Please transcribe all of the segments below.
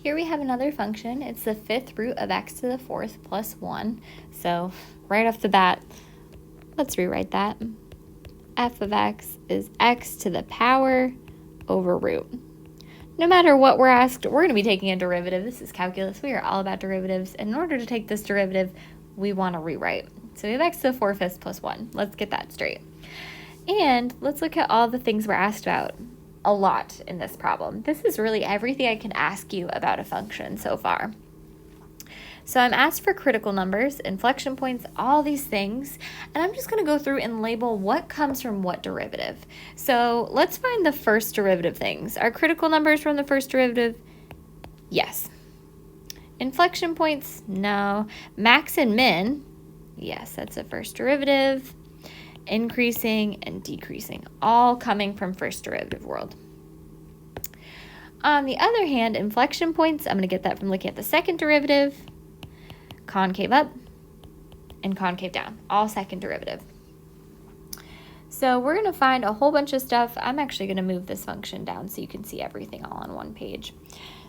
Here we have another function. It's the fifth root of x to the fourth plus 1. So right off the bat, let's rewrite that. F of x is x to the power over root. No matter what we're asked, we're going to be taking a derivative. This is calculus. We are all about derivatives. And in order to take this derivative, we want to rewrite. So we have x to the 4/5 plus 1. Let's get that straight. And let's look at all the things we're asked about. A lot in this problem. This is really everything I can ask you about a function so far. So I'm asked for critical numbers, inflection points, all these things, and I'm just going to go through and label what comes from what derivative. So let's find the first derivative things. Are critical numbers from the first derivative? Yes. Inflection points? No. Max and min? Yes, that's the first derivative. Increasing and decreasing, all coming from first derivative world. On the other hand, inflection points, I'm going to get that from looking at the second derivative, concave up and concave down, all second derivative. So we're going to find a whole bunch of stuff. I'm actually going to move this function down so you can see everything all on one page.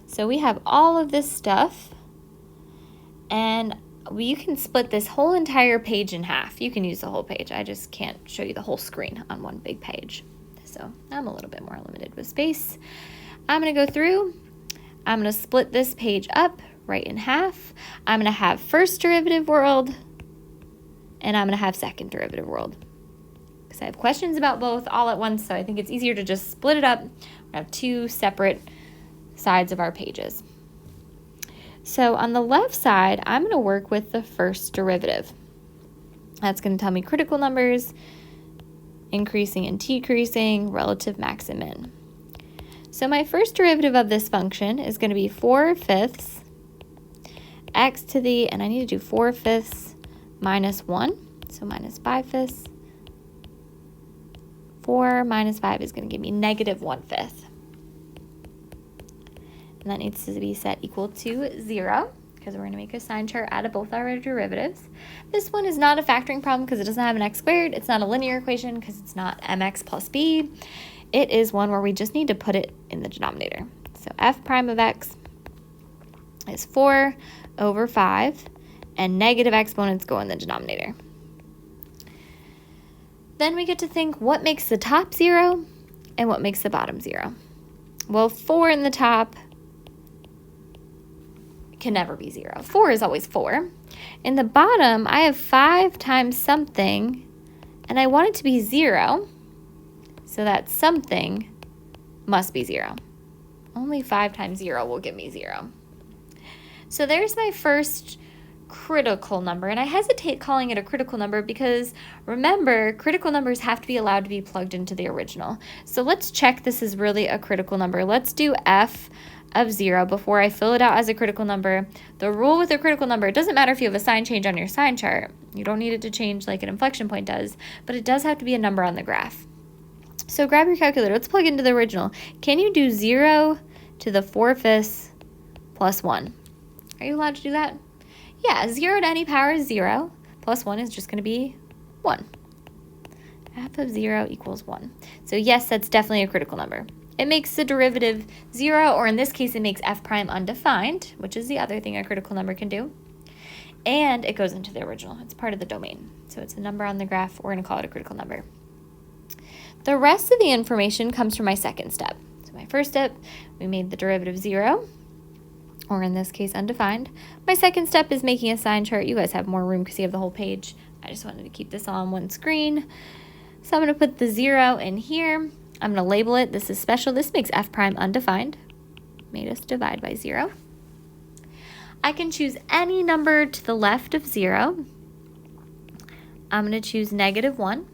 So we have all of this stuff, and you can split this whole entire page in half. You can use the whole page. I just can't show you the whole screen on one big page. So I'm a little bit more limited with space. I'm going to go through. I'm going to split this page up right in half. I'm going to have first derivative world, and I'm going to have second derivative world. Because I have questions about both all at once, so I think it's easier to just split it up. We have two separate sides of our pages. So on the left side, I'm going to work with the first derivative. That's going to tell me critical numbers, increasing and decreasing, relative max and min. So my first derivative of this function is going to be 4/5 x to the, and I need to do 4/5 minus 1, so minus 5/5. 4 minus 5 is going to give me negative 1/5. And that needs to be set equal to 0 because we're going to make a sign chart out of both our derivatives. This one is not a factoring problem because it doesn't have an x squared. It's not a linear equation because it's not mx plus b. It is one where we just need to put it in the denominator. So f prime of x is 4/5, and negative exponents go in the denominator. Then we get to think what makes the top 0 and what makes the bottom 0. Well, 4 in the top can never be 0. 4 is always 4. In the bottom, I have 5 times something, and I want it to be 0, so that something must be 0. Only 5 times 0 will give me 0. So there's my first critical number, and I hesitate calling it a critical number because remember, critical numbers have to be allowed to be plugged into the original. So let's check this is really a critical number. Let's do f of 0 before I fill it out as a critical number. The rule with a critical number, it doesn't matter if you have a sign change on your sign chart. You don't need it to change like an inflection point does, but it does have to be a number on the graph. So grab your calculator. Let's plug into the original. Can you do 0 to the 4/5 plus 1? Are you allowed to do that? Yeah, 0 to any power is 0, plus 1 is just going to be 1. F of 0 equals 1. So yes, that's definitely a critical number. It makes the derivative 0, or in this case, it makes f prime undefined, which is the other thing a critical number can do. And it goes into the original. It's part of the domain. So it's a number on the graph. We're going to call it a critical number. The rest of the information comes from my second step. So my first step, we made the derivative 0, or in this case, undefined. My second step is making a sign chart. You guys have more room because you have the whole page. I just wanted to keep this all on one screen. So I'm going to put the 0 in here. I'm going to label it. This is special. This makes f prime undefined. Made us divide by 0. I can choose any number to the left of 0. I'm going to choose negative 1.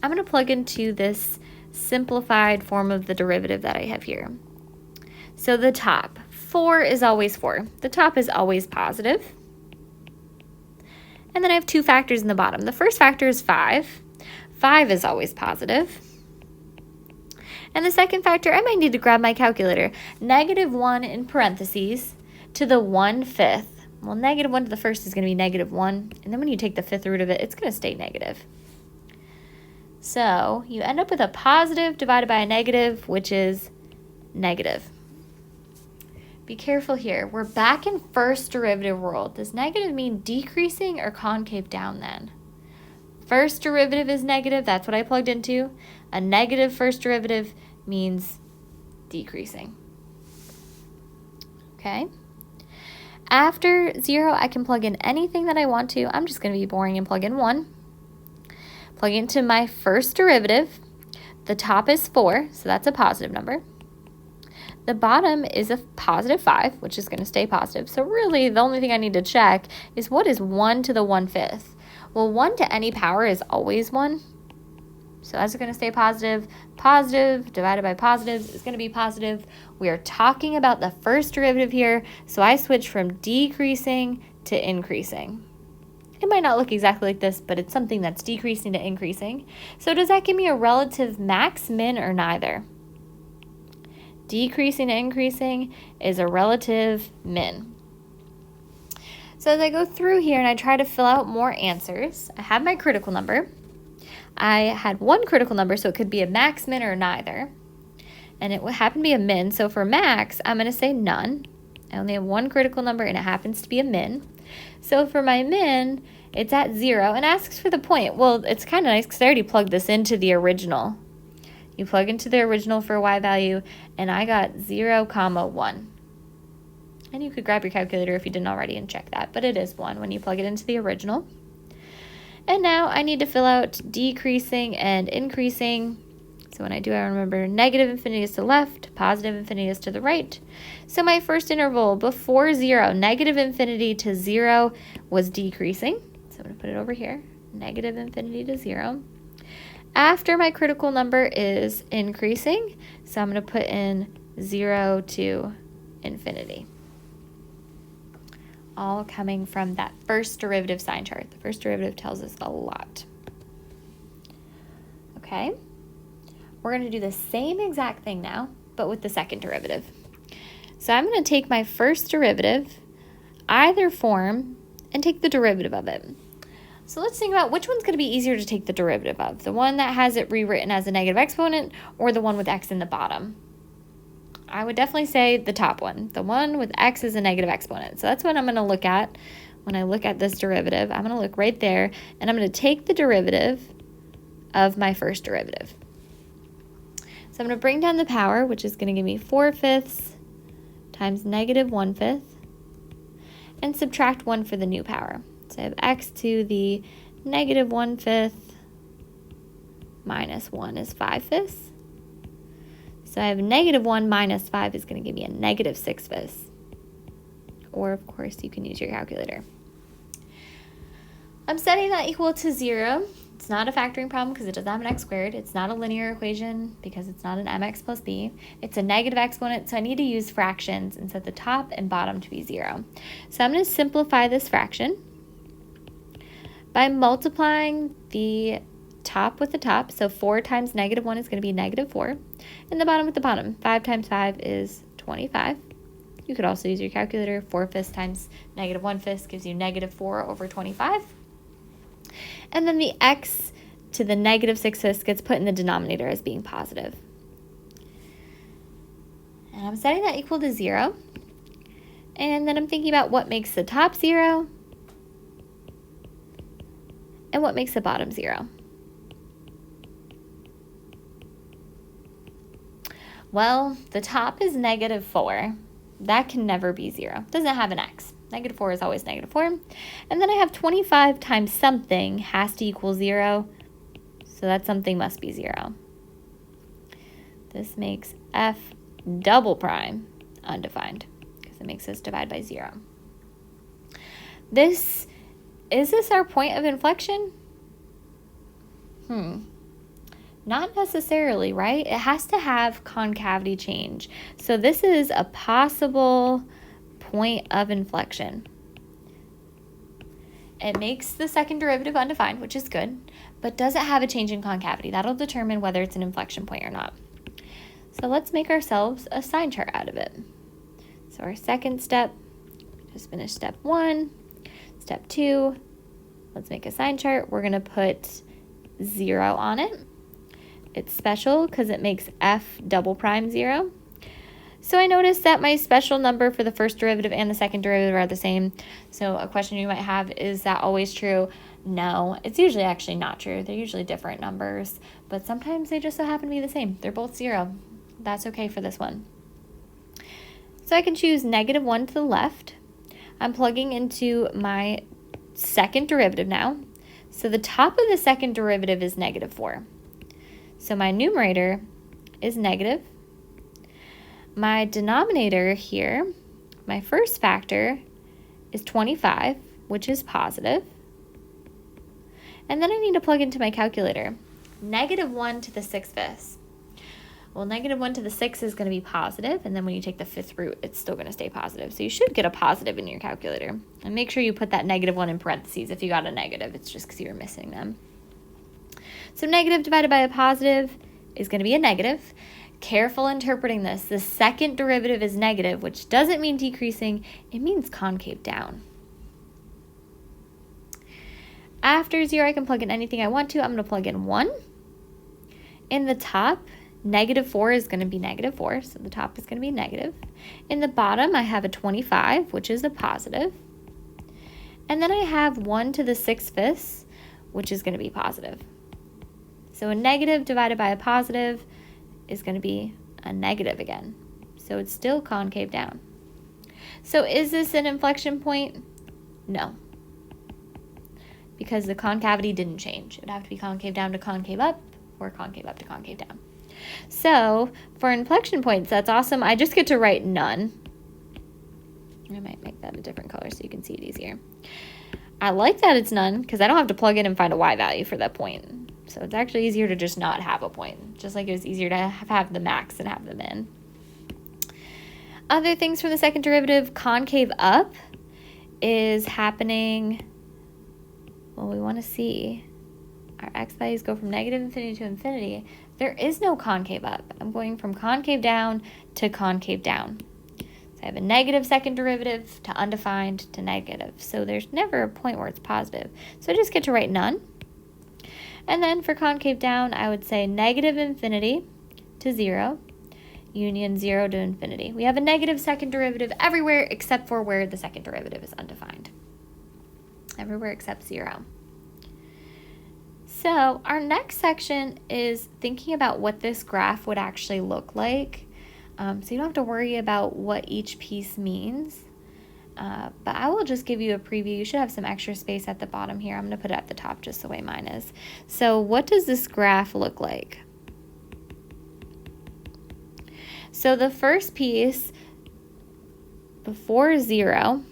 I'm going to plug into this simplified form of the derivative that I have here. So the top, 4 is always 4. The top is always positive. And then I have two factors in the bottom. The first factor is 5. 5 is always positive. And the second factor, I might need to grab my calculator. Negative 1 in parentheses to the 1/5. Well, negative 1 to the first is going to be negative 1. And then when you take the fifth root of it, it's going to stay negative. So you end up with a positive divided by a negative, which is negative. Be careful here. We're back in first derivative world. Does negative mean decreasing or concave down then? First derivative is negative. That's what I plugged into. A negative first derivative means decreasing. Okay. After 0, I can plug in anything that I want to. I'm just going to be boring and plug in 1. Plug into my first derivative. The top is 4, so that's a positive number. The bottom is a positive 5, which is going to stay positive. So really, the only thing I need to check is what is 1 to the 1/5? Well, 1 to any power is always 1. So that's going to stay positive. Positive divided by positive is going to be positive. We are talking about the first derivative here, so I switch from decreasing to increasing. It might not look exactly like this, but it's something that's decreasing to increasing. So does that give me a relative max, min, or neither? Decreasing to increasing is a relative min. So as I go through here and I try to fill out more answers, I have my critical number. I had one critical number, so it could be a max, min, or neither. And it would happen to be a min. So for max, I'm going to say none. I only have one critical number, and it happens to be a min. So for my min, it's at 0 and asks for the point. Well, it's kind of nice because I already plugged this into the original. You plug into the original for a y value, and I got 0, 1. And you could grab your calculator if you didn't already and check that, but it is 1 when you plug it into the original. And now I need to fill out decreasing and increasing. So when I do, I remember negative infinity is to the left, positive infinity is to the right. So my first interval before 0, negative infinity to 0 was decreasing. So I'm going to put it over here, negative infinity to 0. After my critical number is increasing, so I'm going to put in 0 to infinity. All coming from that first derivative sign chart. The first derivative tells us a lot. Okay, we're going to do the same exact thing now, but with the second derivative. So I'm going to take my first derivative, either form, and take the derivative of it. So let's think about which one's going to be easier to take the derivative of, the one that has it rewritten as a negative exponent or the one with x in the bottom. I would definitely say the top one, the one with x as a negative exponent. So that's what I'm going to look at when I look at this derivative. I'm going to look right there, and I'm going to take the derivative of my first derivative. So I'm going to bring down the power, which is going to give me 4/5 times negative 1/5, and subtract 1 for the new power. So I have x to the negative 1/5 minus 1 is 5/5. So I have negative 1 minus 5 is going to give me a negative 6/5. Or, of course, you can use your calculator. I'm setting that equal to 0. It's not a factoring problem because it doesn't have an x squared. It's not a linear equation because it's not an mx plus b. It's a negative exponent, so I need to use fractions and set the top and bottom to be 0. So I'm going to simplify this fraction by multiplying the top with the top. So 4 times negative 1 is going to be negative 4. And the bottom with the bottom. 5 times 5 is 25. You could also use your calculator. 4/5 times negative 1/5 gives you negative 4 over 25. And then the x to the negative 6/5 gets put in the denominator as being positive. And I'm setting that equal to 0. And then I'm thinking about what makes the top 0 and what makes the bottom 0. Well, the top is negative 4. That can never be 0. Doesn't have an x. Negative 4 is always negative 4. And then I have 25 times something has to equal 0. So that something must be 0. This makes f double prime undefined because it makes us divide by 0. Is this our point of inflection? Not necessarily, right? It has to have concavity change. So this is a possible point of inflection. It makes the second derivative undefined, which is good, but doesn't have a change in concavity. That'll determine whether it's an inflection point or not. So let's make ourselves a sign chart out of it. So our second step, just finished step 1, step 2, let's make a sign chart. We're going to put 0 on it. It's special because it makes f double prime 0. So I noticed that my special number for the first derivative and the second derivative are the same. So a question you might have, is that always true? No, it's usually actually not true. They're usually different numbers, but sometimes they just so happen to be the same. They're both 0. That's okay for this one. So I can choose -1 to the left. I'm plugging into my second derivative now. So the top of the second derivative is -4. So my numerator is negative. My denominator here, my first factor, is 25, which is positive. And then I need to plug into my calculator. -1 to the 6/5. Well, -1 to the 6 is going to be positive, and then when you take the 5th root, it's still going to stay positive. So you should get a positive in your calculator. And make sure you put that -1 in parentheses if you got a negative. It's just because you were missing them. So negative divided by a positive is going to be a negative. Careful interpreting this. The second derivative is negative, which doesn't mean decreasing. It means concave down. After 0, I can plug in anything I want to. I'm going to plug in 1. In the top, -4 is going to be -4, so the top is going to be negative. In the bottom, I have a 25, which is a positive. And then I have 1 to the 6/5, which is going to be positive. So a negative divided by a positive is going to be a negative again. So it's still concave down. So is this an inflection point? No, because the concavity didn't change. It would have to be concave down to concave up, or concave up to concave down. So for inflection points, that's awesome. I just get to write none. I might make that a different color so you can see it easier. I like that it's none because I don't have to plug in and find a y value for that point. So it's actually easier to just not have a point, just like it was easier to have the max and have the min. Other things from the second derivative, concave up is happening, well, we want to see our x values go from -infinity to infinity. There is no concave up. I'm going from concave down to concave down. So I have a negative second derivative to undefined to negative. So there's never a point where it's positive. So I just get to write none. And then for concave down, I would say -infinity to 0, union 0 to infinity. We have a negative second derivative everywhere except for where the second derivative is undefined. Everywhere except 0. So our next section is thinking about what this graph would actually look like. So you don't have to worry about what each piece means. But I will just give you a preview. You should have some extra space at the bottom here. I'm going to put it at the top just the way mine is. So what does this graph look like? So the first piece before 0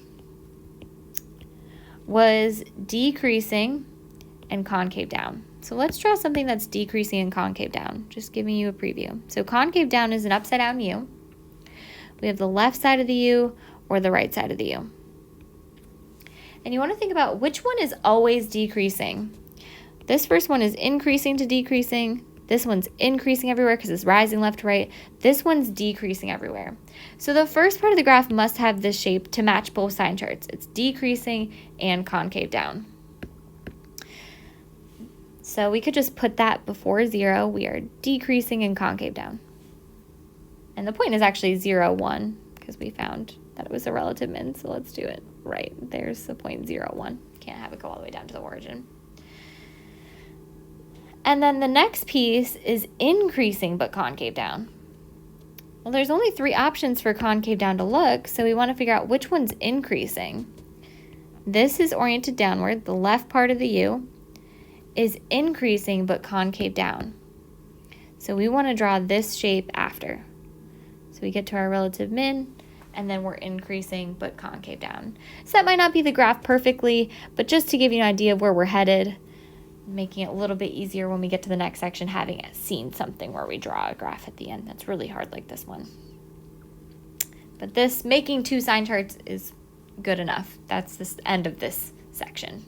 was decreasing and concave down. So let's draw something that's decreasing and concave down, just giving you a preview. So concave down is an upside down U. We have the left side of the U or the right side of the U. And you want to think about which one is always decreasing. This first one is increasing to decreasing. This one's increasing everywhere because it's rising left to right. This one's decreasing everywhere. So the first part of the graph must have this shape to match both sign charts. It's decreasing and concave down. So we could just put that before 0. We are decreasing and concave down. And the point is actually 0, 1, because we found that it was a relative min, so let's do it right. There's the point 0, 1. Can't have it go all the way down to the origin. And then the next piece is increasing but concave down. Well, there's only 3 options for concave down to look, so we want to figure out which one's increasing. This is oriented downward. The left part of the U is increasing but concave down. So we want to draw this shape after. So we get to our relative min, and then we're increasing but concave down. So that might not be the graph perfectly, but just to give you an idea of where we're headed, making it a little bit easier when we get to the next section, having seen something where we draw a graph at the end. That's really hard like this one. But this, making 2 sign charts is good enough. That's the end of this section.